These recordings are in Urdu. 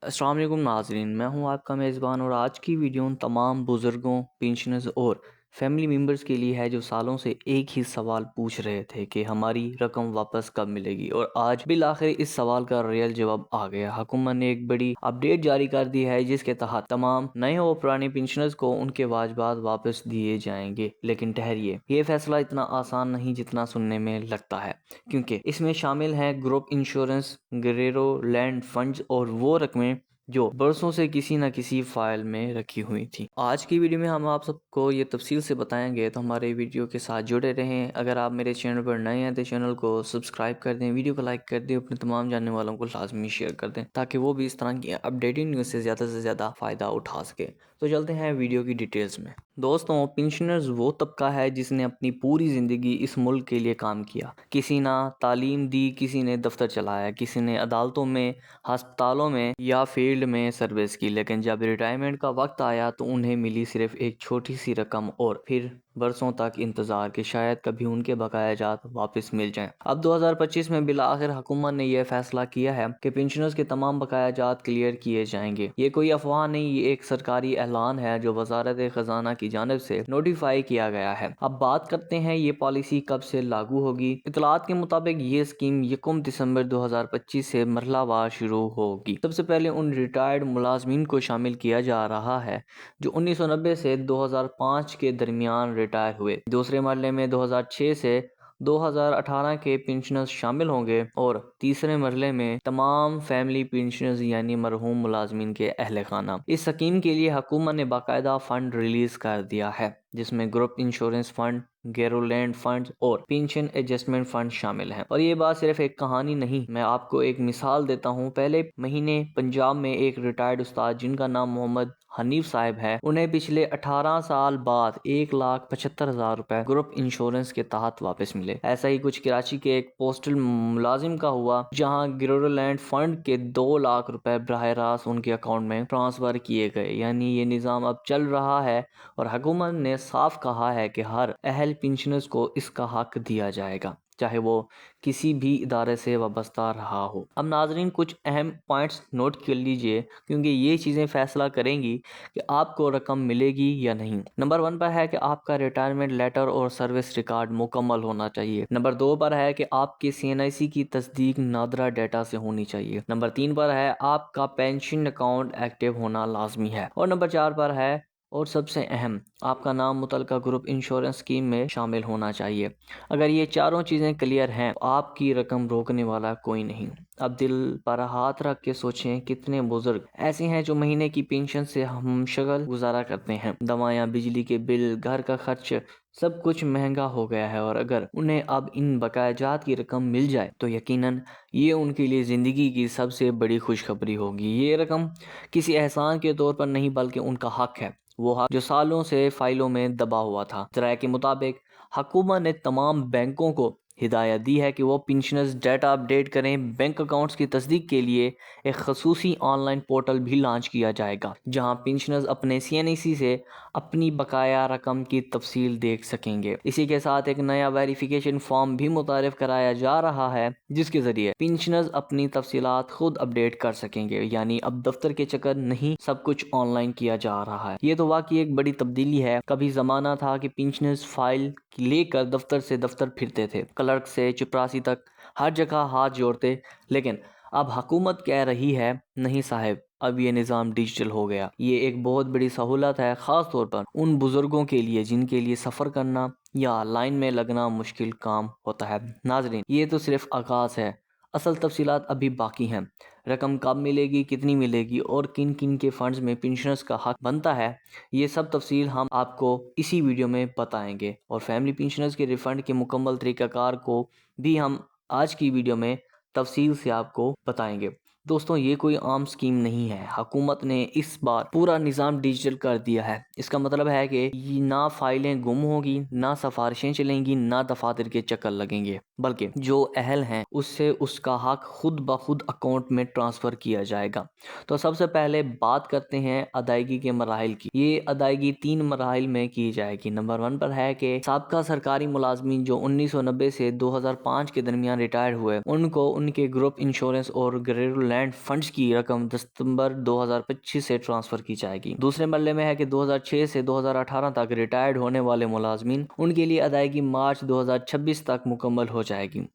السلام علیکم ناظرین، میں ہوں آپ کا میزبان اور آج کی ویڈیو ان تمام بزرگوں، پینشنرز اور فیملی ممبرز کے لیے ہے جو سالوں سے ایک ہی سوال پوچھ رہے تھے کہ ہماری رقم واپس کب ملے گی، اور آج بالآخر اس سوال کا ریئل جواب آ گیا۔ حکومت نے ایک بڑی اپڈیٹ جاری کر دی ہے جس کے تحت تمام نئے اور پرانے پینشنرز کو ان کے واجبات واپس دیے جائیں گے۔ لیکن ٹھہریے، یہ فیصلہ اتنا آسان نہیں جتنا سننے میں لگتا ہے، کیونکہ اس میں شامل ہیں گروپ انشورنس، گریرو لینڈ فنڈز اور وہ رقمیں جو برسوں سے کسی نہ کسی فائل میں رکھی ہوئی تھی۔ آج کی ویڈیو میں ہم آپ سب کو یہ تفصیل سے بتائیں گے، تو ہمارے ویڈیو کے ساتھ جڑے رہیں۔ اگر آپ میرے چینل پر نئے ہیں تو چینل کو سبسکرائب کر دیں، ویڈیو کو لائک کر دیں، اپنے تمام جاننے والوں کو لازمی شیئر کر دیں تاکہ وہ بھی اس طرح کی اپڈیٹنگ نیوز سے زیادہ فائدہ اٹھا سکے۔ تو چلتے ہیں ویڈیو کی ڈیٹیلز میں۔ دوستوں، پینشنرز وہ طبقہ ہے جس نے اپنی پوری زندگی اس ملک کے لیے کام کیا۔ کسی نے تعلیم دی، کسی نے دفتر چلایا، کسی نے عدالتوں میں، ہسپتالوں میں یا فیلڈ میں سروس کی، لیکن جب ریٹائرمنٹ کا وقت آیا تو انہیں ملی صرف ایک چھوٹی سی رقم اور پھر برسوں تک انتظار کہ شاید کبھی ان کے بقایا جات واپس مل جائیں۔ اب 2025 میں بالآخر حکومت نے یہ فیصلہ کیا ہے کہ پینشنرز کے تمام بقایا جات کلیئر کیے جائیں گے۔ یہ کوئی افواہ نہیں، یہ ایک سرکاری اعلان ہے جو وزارت خزانہ کی جانب سے نوٹیفائی کیا گیا ہے۔ اب بات کرتے ہیں یہ پالیسی کب سے لاگو ہوگی۔ اطلاعات کے مطابق یہ اسکیم 1 دسمبر 2025 سے مرحلہ وار شروع ہوگی۔ سب سے پہلے ان ریٹائرڈ ملازمین کو شامل کیا جا رہا ہے جو 1990 سے 2005 کے درمیان ریٹائر ہوئے۔ دوسرے مرحلے میں 2006 سے 2018 کے پینشنرز شامل ہوں گے اور تیسرے مرحلے میں تمام فیملی پینشنرز یعنی مرحوم ملازمین کے اہل خانہ۔ اس اسکیم کے لیے حکومت نے باقاعدہ فنڈ ریلیز کر دیا ہے جس میں گروپ انشورنس فنڈ، گیرولینڈ فنڈ اور پینشن ایڈجسٹمنٹ فنڈ شامل ہیں۔ اور یہ بات صرف ایک کہانی نہیں، میں آپ کو ایک مثال دیتا ہوں۔ پہلے مہینے پنجاب میں ایک ریٹائرڈ استاد جن کا نام محمد حنیف صاحب ہے، انہیں پچھلے 18 سال بعد 1,75,000 روپے گروپ انشورنس کے تحت واپس ملے۔ ایسا ہی کچھ کراچی کے ایک پوسٹل ملازم کا ہوا جہاں گیرولینڈ فنڈ کے 2 لاکھ روپے براہ راست ان کے اکاؤنٹ میں ٹرانسفر کیے گئے۔ یعنی یہ نظام اب چل رہا ہے اور حکومت نے صاف کہا ہے کہ ہر اہل پینشنرز کو اس کا حق دیا جائے گا، چاہے وہ کسی بھی ادارے سے وابستہ رہا ہو۔ اب ناظرین، کچھ اہم پوائنٹس نوٹ کر لیجئے کیونکہ یہ چیزیں فیصلہ کریں گی کہ آپ کو رقم ملے گی یا نہیں۔ نمبر 1 پر ہے کہ آپ کا ریٹائرمنٹ لیٹر اور سروس ریکارڈ مکمل ہونا چاہیے۔ نمبر 2 پر ہے کہ آپ کے CNIC کی تصدیق نادرا ڈیٹا سے ہونی چاہیے۔ نمبر 3 پر ہے آپ کا پینشن اکاؤنٹ ایکٹیو ہونا لازمی ہے۔ اور نمبر 4 پر ہے اور سب سے اہم، آپ کا نام متعلقہ گروپ انشورنس اسکیم میں شامل ہونا چاہیے۔ اگر یہ چاروں چیزیں کلیئر ہیں تو آپ کی رقم روکنے والا کوئی نہیں۔ اب دل پر ہاتھ رکھ کے سوچیں، کتنے بزرگ ایسے ہیں جو مہینے کی پینشن سے ہمشکل گزارا کرتے ہیں۔ دوائیاں، بجلی کے بل، گھر کا خرچ، سب کچھ مہنگا ہو گیا ہے، اور اگر انہیں اب ان بقایا جات کی رقم مل جائے تو یقیناً یہ ان کے لیے زندگی کی سب سے بڑی خوشخبری ہوگی۔ یہ رقم کسی احسان کے طور پر نہیں بلکہ ان کا حق ہے، وہ حق جو سالوں سے فائلوں میں دبا ہوا تھا۔ ذرائع کے مطابق حکومت نے تمام بینکوں کو ہدایت دی ہے کہ وہ پینشنرز ڈیٹا اپڈیٹ کریں۔ بینک اکاؤنٹس کی تصدیق کے لیے ایک خصوصی آن لائن پورٹل بھی لانچ کیا جائے گا جہاں پینشنرز اپنے CNIC سے اپنی بقایا رقم کی تفصیل دیکھ سکیں گے۔ اسی کے ساتھ ایک نیا ویریفیکیشن فارم بھی متعارف کرایا جا رہا ہے جس کے ذریعے پینشنرز اپنی تفصیلات خود اپڈیٹ کر سکیں گے۔ یعنی اب دفتر کے چکر نہیں، سب کچھ آن لائن کیا جا رہا ہے۔ یہ تو واقعی ایک بڑی تبدیلی ہے۔ کبھی زمانہ تھا کہ پینشنرز فائل لے کر دفتر سے دفتر پھرتے تھے، کلرک سے چپراسی تک ہر جگہ ہاتھ جوڑتے، لیکن اب حکومت کہہ رہی ہے نہیں صاحب، اب یہ نظام ڈیجیٹل ہو گیا۔ یہ ایک بہت بڑی سہولت ہے، خاص طور پر ان بزرگوں کے لیے جن کے لیے سفر کرنا یا لائن میں لگنا مشکل کام ہوتا ہے۔ ناظرین، یہ تو صرف آغاز ہے، اصل تفصیلات ابھی باقی ہیں۔ رقم کب ملے گی، کتنی ملے گی اور کن کن کے فنڈز میں پینشنرز کا حق بنتا ہے، یہ سب تفصیل ہم آپ کو اسی ویڈیو میں بتائیں گے، اور فیملی پینشنرز کے ریفنڈ کے مکمل طریقہ کار کو بھی ہم آج کی ویڈیو میں تفصیل سے آپ کو بتائیں گے۔ دوستوں، یہ کوئی عام سکیم نہیں ہے، حکومت نے اس بار پورا نظام ڈیجیٹل کر دیا ہے۔ اس کا مطلب ہے کہ نہ فائلیں گم ہوگی، نہ سفارشیں چلیں گی، نہ دفاتر کے چکر لگیں گے، بلکہ جو اہل ہیں اس سے اس کا حق خود بخود اکاؤنٹ میں ٹرانسفر کیا جائے گا۔ تو سب سے پہلے بات کرتے ہیں ادائیگی کے مراحل کی۔ یہ ادائیگی 3 مراحل میں کی جائے گی۔ نمبر 1 پر ہے کہ سابقہ سرکاری ملازمین جو 1990 سے 2005 کے درمیان ریٹائر ہوئے، ان کو ان کے گروپ انشورنس اور گریجویٹ لینڈ فنڈز کی رقم دسمبر 2025 سے ٹرانسفر کی جائے گی۔ دوسرے مرحلے میں ہے کہ 2006 سے 2018 تک ریٹائرڈ ہونے والے ملازمین، ان کے لیے ادائیگی مارچ 2026 تک مکمل ہو جائے گی۔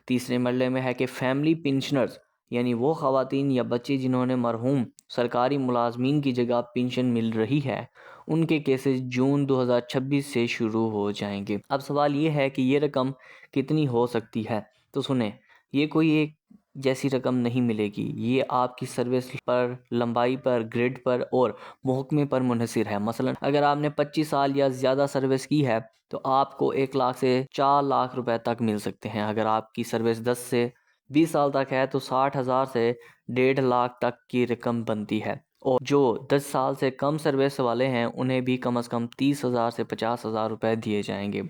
تیسرے مرحلے میں ہے کہ فیملی پینشنرز، یعنی وہ خواتین یا بچے جنہوں نے مرحوم سرکاری ملازمین کی جگہ پینشن مل رہی ہے، ان کے کیسز جون 2026 سے شروع ہو جائیں گے۔ اب سوال یہ ہے کہ یہ رقم کتنی ہو سکتی ہے؟ تو سنیں، یہ کوئی ایک جیسی رقم نہیں ملے گی، یہ آپ کی سروس پر، لمبائی پر، گریڈ پر اور محکمے پر منحصر ہے۔ مثلا اگر آپ نے 25 سال یا زیادہ سروس کی ہے تو آپ کو 1 لاکھ سے 4 لاکھ روپے تک مل سکتے ہیں۔ اگر آپ کی سروس 10 سے 20 سال تک ہے تو 60,000 سے 1.5 لاکھ تک کی رقم بنتی ہے، اور جو 10 سال سے کم سروس والے ہیں انہیں بھی کم از کم 30,000 سے 50,000 روپے دیے جائیں گے۔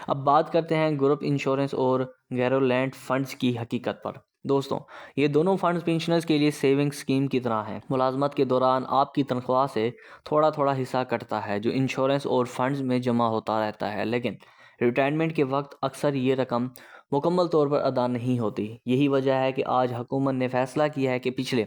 اب بات کرتے ہیں گروپ انشورنس اور گیرولینڈ فنڈز کی حقیقت پر۔ دوستوں، یہ دونوں فنڈز پینشنرز کے لیے سیونگ اسکیم کی طرح ہیں۔ ملازمت کے دوران آپ کی تنخواہ سے تھوڑا تھوڑا حصہ کٹتا ہے جو انشورنس اور فنڈز میں جمع ہوتا رہتا ہے، لیکن ریٹائرمنٹ کے وقت اکثر یہ رقم مکمل طور پر ادا نہیں ہوتی۔ یہی وجہ ہے کہ آج حکومت نے فیصلہ کیا ہے کہ پچھلے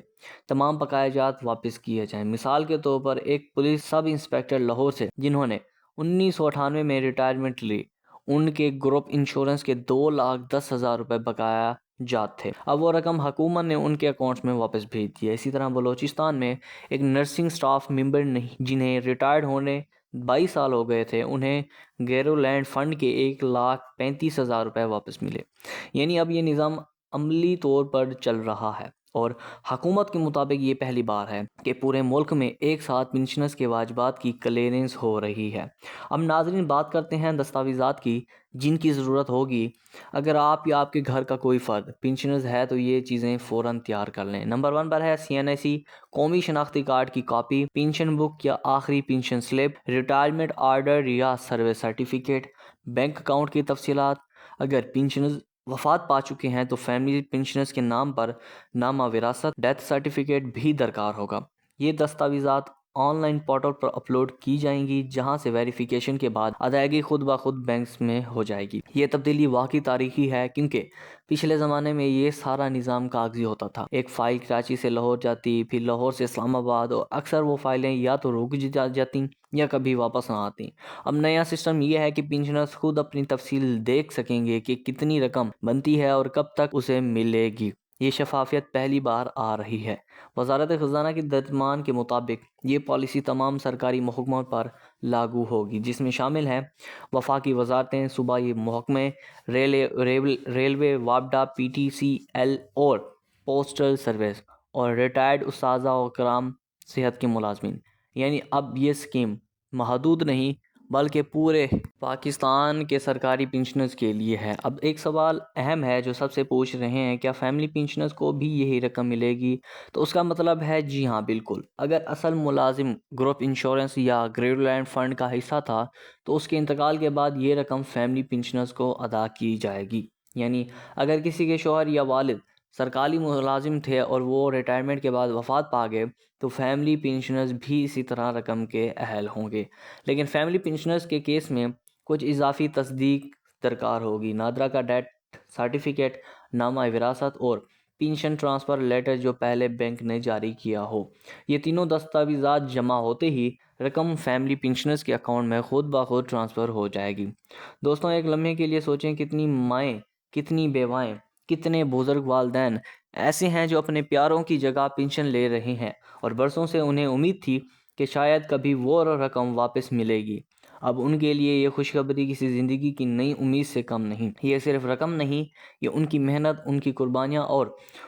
تمام بقایا جات واپس کیے جائیں۔ مثال کے طور پر ایک پولیس سب انسپکٹر لاہور سے جنہوں نے 1998 میں ریٹائرمنٹ لی، ان کے گروپ انشورنس کے 2,10,000 روپے بقایا جات تھے۔ اب وہ رقم حکومت نے ان کے اکاؤنٹس میں واپس بھیج دی ہے۔ اسی طرح بلوچستان میں ایک نرسنگ سٹاف ممبر جنہیں ریٹائرڈ ہونے 22 سال ہو گئے تھے، انہیں گیرولینڈ فنڈ کے 1,35,000 روپے واپس ملے۔ یعنی اب یہ نظام عملی طور پر چل رہا ہے، اور حکومت کے مطابق یہ پہلی بار ہے کہ پورے ملک میں ایک ساتھ پنشنرز کے واجبات کی کلیئرنس ہو رہی ہے۔ اب ناظرین، بات کرتے ہیں دستاویزات کی جن کی ضرورت ہوگی اگر آپ یا آپ کے گھر کا کوئی فرد پنشنرز ہے تو یہ چیزیں فوراً تیار کر لیں۔ نمبر 1 پر ہے CNIC قومی شناختی کارڈ کی کاپی، پینشن بک یا آخری پینشن سلپ، ریٹائرمنٹ آرڈر یا سروس سرٹیفکیٹ، بینک اکاؤنٹ کی تفصیلات۔ اگر پینشنرز وفات پا چکے ہیں تو فیملی پینشنرز کے نام پر نامہ وراثت، ڈیتھ سرٹیفکیٹ بھی درکار ہوگا۔ یہ دستاویزات on line portal per upload کی جائیں گی، جہاں سے ویریفیکیشن کے بعد ادائیگی خود بخود بینکس میں ہو جائے گی۔ یہ تبدیلی واقعی تاریخی ہے کیونکہ پچھلے زمانے میں یہ سارا نظام کاغذی ہوتا تھا۔ ایک فائل کراچی سے لاہور جاتی، پھر لاہور سے اسلام آباد، اور اکثر وہ فائلیں یا تو رک جاتی یا کبھی واپس نہ آتی۔ اب نیا سسٹم یہ ہے کہ پینشنرز خود اپنی تفصیل دیکھ سکیں گے کہ کتنی رقم بنتی ہے اور کب تک اسے ملے گی۔ یہ شفافیت پہلی بار آ رہی ہے۔ وزارت خزانہ کے درمان کے مطابق یہ پالیسی تمام سرکاری محکموں پر لاگو ہوگی، جس میں شامل ہیں وفاقی وزارتیں، صوبائی محکمے، ریلوے، وابڈا، PTCL اور پوسٹل سروس، اور ریٹائرڈ اساتذہ و کرام صحت کے ملازمین۔ یعنی اب یہ اسکیم محدود نہیں بلکہ پورے پاکستان کے سرکاری پنشنرز کے لیے ہے۔ اب ایک سوال اہم ہے جو سب سے پوچھ رہے ہیں، کیا فیملی پنشنرز کو بھی یہی رقم ملے گی؟ تو اس کا مطلب ہے جی ہاں، بالکل۔ اگر اصل ملازم گروپ انشورنس یا گیرولینڈ فنڈ کا حصہ تھا تو اس کے انتقال کے بعد یہ رقم فیملی پنشنرز کو ادا کی جائے گی۔ یعنی اگر کسی کے شوہر یا والد سرکاری ملازم تھے اور وہ ریٹائرمنٹ کے بعد وفات پا گئے تو فیملی پنشنرز بھی اسی طرح رقم کے اہل ہوں گے، لیکن فیملی پنشنرز کے کیس میں کچھ اضافی تصدیق درکار ہوگی۔ نادرہ کا ڈیتھ سرٹیفکیٹ، نامہ وراثت اور پینشن ٹرانسفر لیٹر جو پہلے بینک نے جاری کیا ہو، یہ تینوں دستاویزات جمع ہوتے ہی رقم فیملی پنشنرز کے اکاؤنٹ میں خود بخود ٹرانسفر ہو جائے گی۔ دوستوں، ایک لمحے کے لیے سوچیں، کتنی مائیں، کتنی بیوائیں، کتنے بزرگ والدین ایسے ہیں جو اپنے پیاروں کی جگہ پینشن لے رہے ہیں اور برسوں سے انہیں امید تھی کہ شاید کبھی وہ رقم واپس ملے گی۔ اب ان کے لیے یہ خوشخبری کسی زندگی کی نئی امید سے کم نہیں۔ یہ صرف رقم نہیں، یہ ان کی محنت، ان کی قربانیاں اور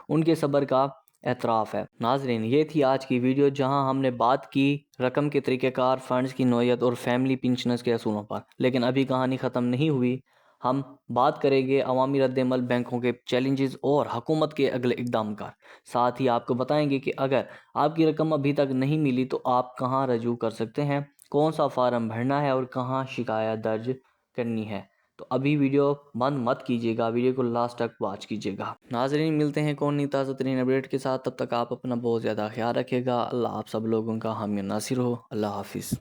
ان کے صبر کا اعتراف ہے۔ ناظرین، یہ تھی آج کی ویڈیو جہاں ہم نے بات کی رقم کے طریقہ کار، فنڈز کی نوعیت اور فیملی پنشنرز کے اصولوں پر، لیکن ابھی کہانی ختم نہیں ہوئی۔ ہم بات کریں گے عوامی رد عمل، بینکوں کے چیلنجز اور حکومت کے اگلے اقدام کا۔ ساتھ ہی آپ کو بتائیں گے کہ اگر آپ کی رقم ابھی تک نہیں ملی تو آپ کہاں رجوع کر سکتے ہیں، کون سا فارم بھرنا ہے اور کہاں شکایت درج کرنی ہے۔ تو ابھی ویڈیو بند مت کیجیے گا، ویڈیو کو لاسٹ تک واچ کیجیے گا۔ ناظرین، ملتے ہیں کون نہیں تازہ ترین اپڈیٹ کے ساتھ، تب تک آپ اپنا بہت زیادہ خیال رکھیے گا۔ اللہ آپ سب لوگوں کا حامی و ناصر ہو۔ اللہ حافظ۔